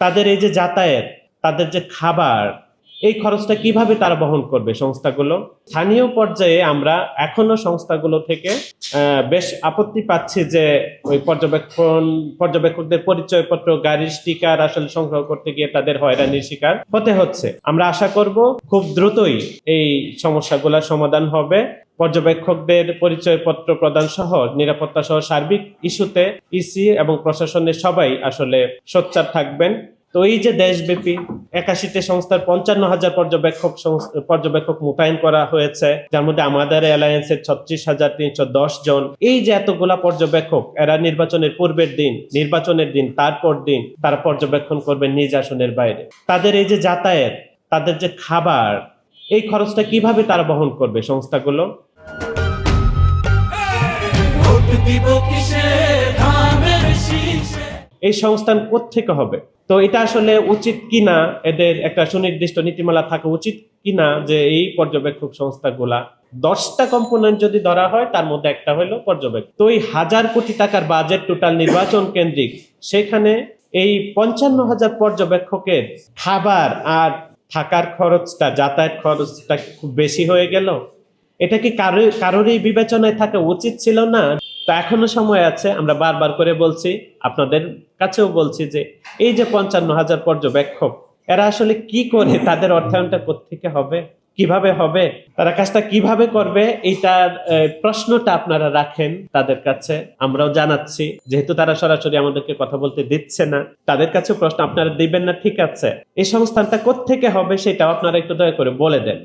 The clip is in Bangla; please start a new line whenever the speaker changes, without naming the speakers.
তাদের এই যে যাতায়াত, তাদের যে খাবার, এই খরচটা কিভাবে তারা বহন করবে সংস্থাগুলো? স্থানীয় পর্যায়ে আমরা এখনো সংস্থাগুলো থেকে বেশ আপত্তি পাচ্ছি যে ওই পর্যবেক্ষকদের পরিচয়পত্র, গাড়ির স্টিকার আসলে সংগ্রহ করতে গিয়ে তাদের হয়রানির শিকার হতে হচ্ছে। আমরা আশা করব খুব দ্রুতই এই সমস্যাগুলোর সমাধান হবে। পর্যবেক্ষকদের পরিচয়পত্র প্রদান সহ নিরাপত্তা সহ সার্বিক ইস্যুতে ইসি এবং প্রশাসনের সবাই আসলে সোচ্চার থাকবেন। তো এই যে দেশব্যাপী 81টি সংস্থার 55,000 পর্যবেক্ষক মোতায়েন করা হয়েছে, যার মধ্যে আমাদের অ্যালায়েন্সের 36,310 জন। এই যে এতগুলা পর্যবেক্ষক, এরা নির্বাচনের পূর্বের দিন, নির্বাচনের দিন, তারপর দিন তারা পর্যবেক্ষণ করবেন নিজ আসনের বাইরে। তাদের এই যে যাতায়াত, তাদের যে খাবার, এই খরচটা কিভাবে তারা বহন করবে সংস্থাগুলো? এই সংস্থান কোত্থেকে হবে? তো এটা আসলে উচিত কিনা, এদের একটা সুনির্দিষ্ট নীতিমালা থাকা উচিত কিনা যে এই পর্যবেক্ষক সংস্থাগুলা 10টা কম্পোনেন্ট যদি ধরা হয়, তার মধ্যে একটা হলো পর্যবেক্ষক। তো এই 1,000 কোটি টাকার বাজেট টোটাল নির্বাচন কেন্দ্রিক, সেখানে এই 55,000 পর্যবেক্ষকের খাবার আর থাকার খরচটা, যাতায়াত খরচটা খুব বেশি হয়ে গেল। এটা কি কারোরই বিবেচনায় থাকা উচিত ছিল না? তো এখনো সময় আছে। আমরা বারবার করে বলছি, আপনাদের কাছেও বলছি যে এই যে 55,000 পর্যবেক্ষক, এরা আসলে কি করে, তাদের অর্থায়নটা কোত্থেকে হবে, কিভাবে হবে, তারা কাজটা কিভাবে করবে, এইটার প্রশ্নটা আপনারা রাখেন তাদের কাছে। আমরাও জানাচ্ছি, যেহেতু তারা সরাসরি আমাদেরকে কথা বলতে দিচ্ছে না, তাদের কাছে প্রশ্ন আপনারা দিবেন না, ঠিক আছে। এই সংস্থানটা কোত্থেকে হবে সেটাও আপনারা একটু দয়া করে বলে দেন।